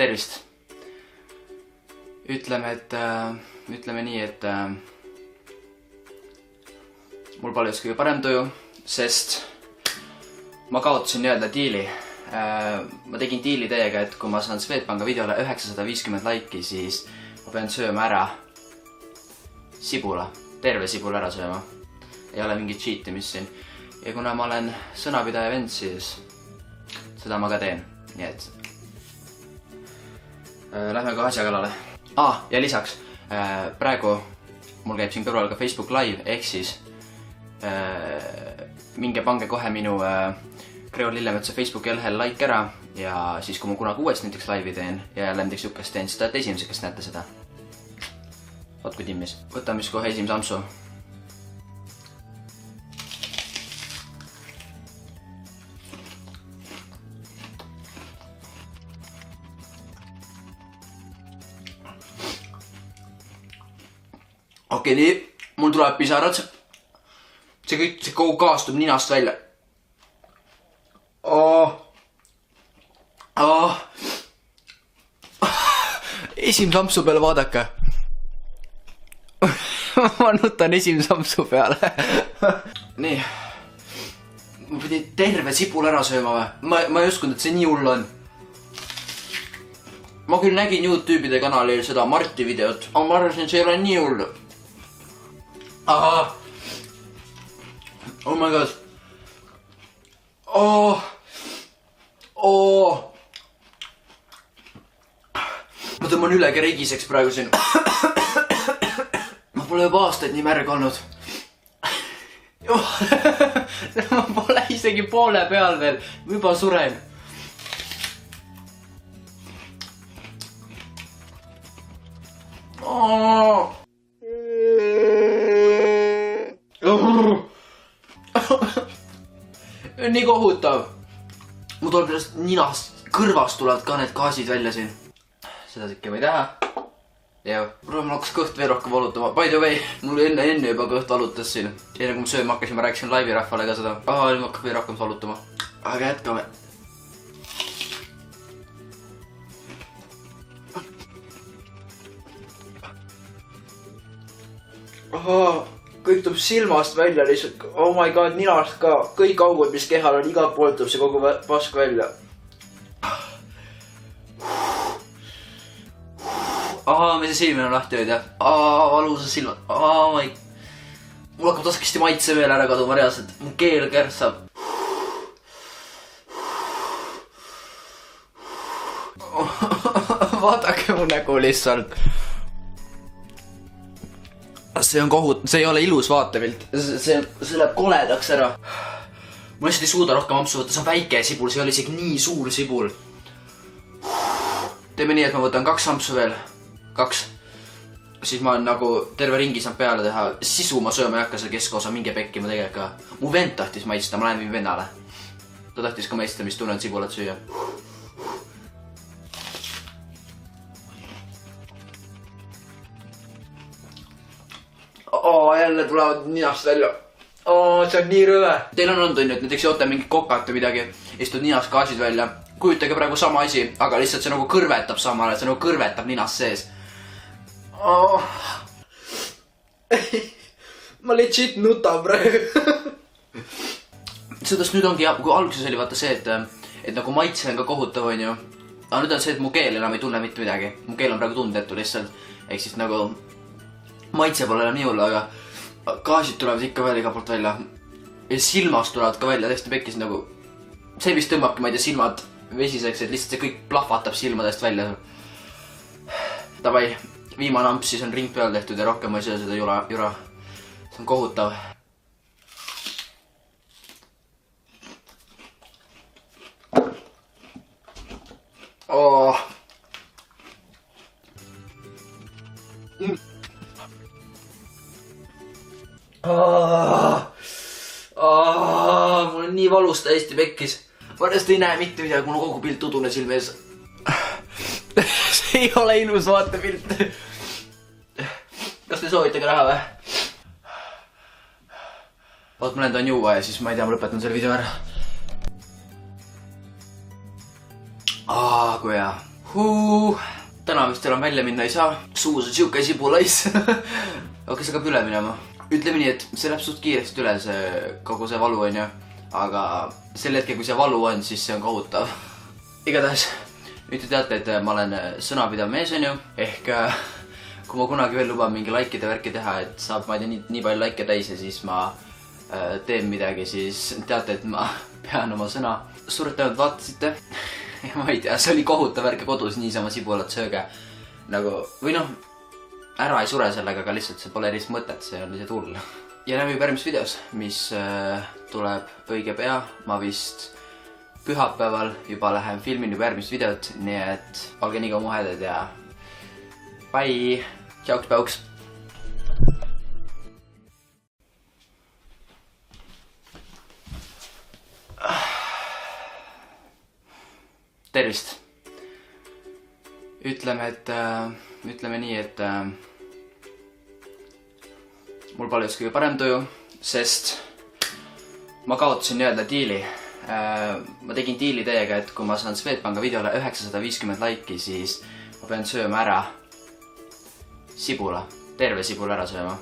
tervist. Ütleme nii, et mul pole just kõige parem tuju, sest ma kaotasin nii-öelda diili. Ma tegin diili teiega, et kui ma saan Swedbanka videole 950 laiki, siis ma pean sööma ära sibula, terve sibula ära sööma. Ei ole mingit cheatimist siin. Ja kuna ma olen sõnapidaja vend, siis seda ma ka teen. Nii et lähme ka asja kallale. Ja lisaks, praegu mul käib siin kõrval ka Facebook Live, ehk siis minge pange kohe minu Kreol Lillemetsa Facebooki lehel like ära ja siis kui ma kunagi uuesti näiteks laivi teen ja jälle näiteks jukast teen, siis te olete esimesed, kes näete seda. Oot kui timmis. Võtame siis kohe esimese ampsu. Okei, nii. Mul tuleb pisarad. See kogu kaastub ninast välja. Esimese ampsu peale vaadake. Ma nutan esimese ampsu peale. Nii. Ma pidin terve sibul ära sööma või? Ma ei uskunud, et see nii hull on. Ma küll nägin YouTube'ide kanalil seda Marti videot, aga ma arvasin, et see ei ole nii hull. Oh my god. Ma tõmban ülegi regiseks praegu siin. Ma pole juba aastaid nii märg olnud. Ma pole isegi poole peal veel. Ma juba suren. Nii kohutav. Mu tuleb ninast, kõrvast tulevad ka need gaasid välja siin. Seda sikki ma ei taha. Jah, mul hakkas kõht veel rohkem valutama. By the way, mul enne juba kõht valutas siin. Enne kui ma sööma hakkasin, ma rääkisin laivi rahvale ka seda. Nüüd hakkab veel rohkem valutama. Aga jätkame. Kõik tuleb silmast välja lihtsalt. Oh my god, ninast ka. Kõik augud, mis kehal on, igalt poolt tuleb see kogu pask välja. Meil see silmine on lahti hoida. Valusa silmad. Mul hakkab taskesti maitse veel ära kaduma reaalselt. Mu keel kärsab. Vaadake mu nägu lihtsalt. See on kohut, see ei ole ilus vaatepilt. See läheb koledaks ära. Ma lihtsalt ei suuda rohkem ampsu võtta, see on väike sibul, see ei ole isegi nii suur sibul. Teeme nii, et ma võtan 2 ampsu veel. 2. Siis ma nagu terve ringi saan peale teha. Sisu ma sööma ei hakka selle keskosa, minge pekki ma tegelikult ka. Mu vend tahtis maitsta, ma lähen viin vennale. Ta tahtis ka maitsta, mis tunnen sibulat süüa. Jälle tulevad ninast välja. See on nii rõve. Teil on olnud, et näiteks joote mingi kokat või midagi, istud ninast gaasid välja. Kujutage praegu sama asi, aga lihtsalt see nagu kõrvetab samale, see nagu kõrvetab ninast sees. Ma legit nutan praegu. Sedast nüüd ongi, kui alguses oli vaata see, et nagu maitse on ka kohutav, on ju. Aga nüüd on see, et mu keel enam ei tunne mitte midagi. Mu keel on praegu tundetu lihtsalt. Ehk siis nagu maitse pole enam nii hull, aga gaasid tulevad ikka veel iga poolt välja. Ja silmast tulevad ka välja täiesti pekkis nagu. See vist tõmbabki, ma ei tea, silmad vesiseks, et lihtsalt see kõik plahvatab silmadest välja. Davai, viimane amps siis on ring peal tehtud ja rohkem ma ei söö seda jura. See on kohutav. Mul on nii valus täiesti pekkis. Ma ennast ei näe mitte midagi, mul on kogu pilt udune silme ees. See ei ole ilus vaatepilt. Kas te soovite ka raha või? Oot, ma lendan juua ja siis ma ei tea, ma lõpetan selle video ära. Kui hea. Täna vist enam välja minna ei saa. Suus on siuke sibulais. Aga see hakkab üle minema. Ütleme nii, et see läheb suht kiiresti üle, kogu see valu on ju. Aga sel hetkel, kui see valu on, siis see on kohutav. Igatahes, nüüd te teate, et ma olen sõnapidav mees on ju. Ehk kui ma kunagi veel luban mingi likeide värki teha, et saab ma ei tea nii palju like täis ja siis ma teen midagi, siis teate, et ma pean oma sõna. Suured tänud vaatasite. Ja ma ei tea, see oli kohutav värk kodus niisama sibulat sööge. Nagu, või noh, ära ei sure sellega, aga lihtsalt see pole erist mõtet, see on lihtsalt hull. Ja näeme juba järgmises videos, mis tuleb õige pea. Ma vist pühapäeval juba lähen filmin juba järgmist videot, nii et olge nii ka muhedad ja bye! Tšauks päuks! Tervist! Ütleme nii, et mul pole just kõige parem tuju, sest ma kaotasin nii-öelda diili. Ma tegin diili teiega, et kui ma saan Swedbanka videole 950 laiki, siis ma pean sööma ära sibula, terve sibula ära sööma.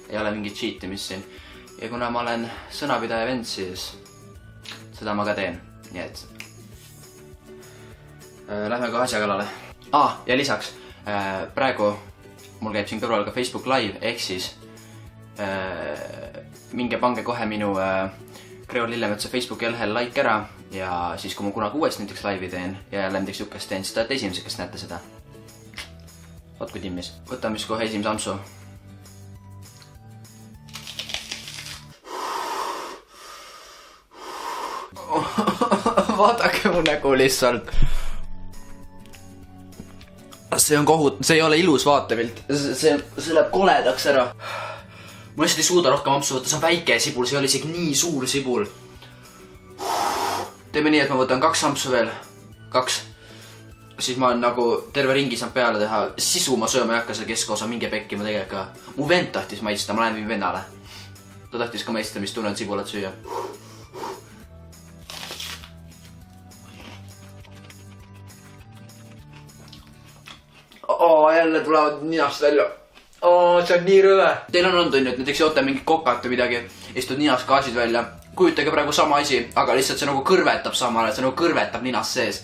Ei ole mingit cheatimist siin. Ja kuna ma olen sõnapidaja vend, siis seda ma ka teen. Nii et lähme ka asja kallale. Ja lisaks, praegu mul käib siin kõrval ka Facebook Live, ehk siis minge pange kohe minu Kreol Lillemetsa Facebooki lehel like ära ja siis kui ma kunagi uuesti näiteks laivi teen ja jälle näiteks jukest teen, siis te olete esimesed, kes näete seda. Vaat kui timmis. Võtame siis kohe esimese ampsu. Vaadake mu nägu lihtsalt. See on see ei ole ilus vaatepilt. See läheb koledaks ära. Ma lihtsalt ei suuda rohkem ampsu võtta. See on väike sibul, see oli isegi nii suur sibul. Teeme nii, et ma võtan 2 ampsu veel. 2. Siis ma nagu terve ringi saan peale teha. Sisu ma sööma ei hakka selle keskosa, minge pekki ma tegelikult ka. Mu vend tahtis maitsta, ma lähen viin vennale. Ta tahtis ka maitsta, mis tunnen sibulat süüa. Jälle tulevad ninast välja. See on nii rõve. Teil on olnud, et näiteks joote mingit kokat või midagi, istud ninast gaasid välja. Kujutage praegu sama asi, aga lihtsalt see nagu kõrvetab samale, see nagu kõrvetab ninast sees.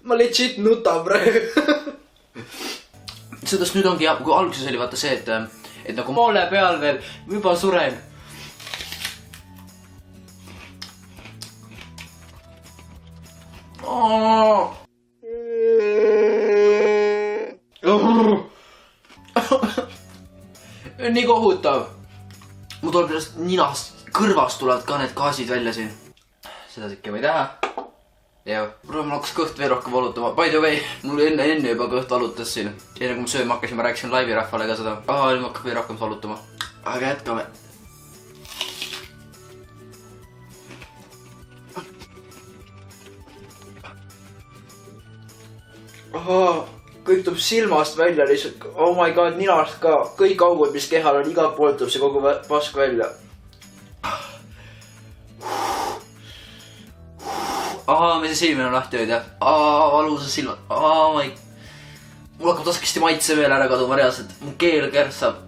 Ma legit nutan praegu. Sedast nüüd ongi, kui alguses oli vaata see, et nagu moole peal veel, juba suren. Nii kohutav. Mu tuleb sellest ninast, kõrvast tulevad ka need gaasid välja siin. Seda sikki ma ei taha. Ja mul hakkas kõht veel rohkem valutama. By the way, mul enne juba kõht valutas siin. Enne kui ma sööma hakkasin, ma rääkisin laivi rahvale ka seda. Nüüd hakkab veel rohkem valutama. Aga jätkame. Kõik tuleb silmast välja lihtsalt. Oh my god, ninast ka. Kõik augud, mis kehal on, igalt poolt tuleb see kogu pask välja. Meil see silmine on lahti hoida. Valusad silmad. Mul hakkab taskesti maitse veel ära kaduma reaalselt. Mu keel kärsab.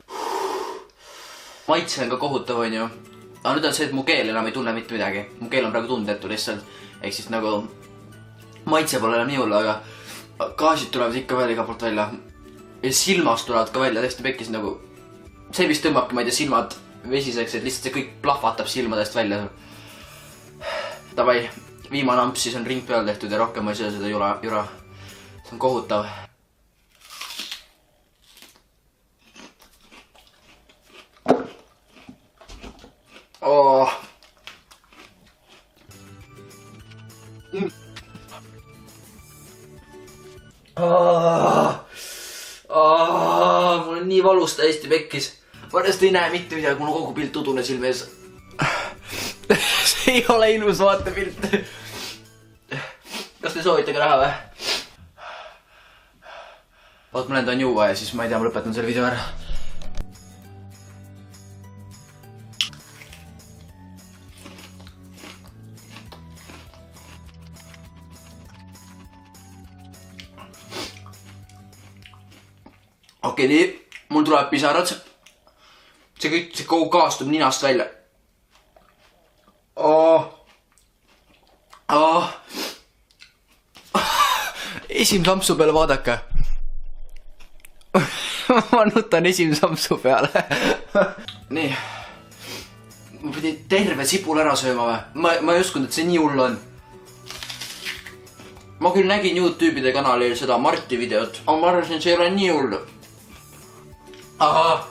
Maitse on ka kohutav, on ju. Aga nüüd on see, et mu keel enam ei tunne mitte midagi. Mu keel on praegu tundetu lihtsalt. Ehk siis nagu maitse pole enam nii hull, aga gaasid tulevad ikka veel iga poolt välja. Ja silmast tulevad ka välja, täiesti pekkis nagu. See vist tõmbabki, ma ei tea, silmad vesiseks, et lihtsalt see kõik plahvatab silmadest välja. Davai, viimane amps siis on ring peal tehtud ja rohkem ma ei söö seda jura. See on kohutav. Mul on nii valus täiesti pekkis. Ma just ei näe mitte midagi, mul on kogu pilt udune silme ees. See ei ole ilus vaatepilt. Kas te soovite ka raha või? Oot, ma lendan juua ja siis ma ei tea, ma lõpetan selle video ära. Okei, nii. Mul tuleb pisarad. See kõik, see kogu kaastub ninast välja. Esimsampsu peale vaadake. Ma nutan esimsampsu peale. Nii. Ma pidin terve sipul ära sööma või? Ma ei uskunud, et see nii hull on. Ma küll nägin YouTube'ide kanalil seda Marti videot. Aga ma arvasin, et see ei ole nii hull. Oh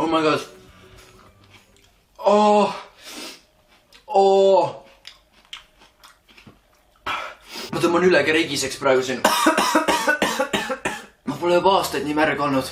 my god. Ma tõmban üle regiseks praegu siin. Ma pole juba aastaid nii märg olnud.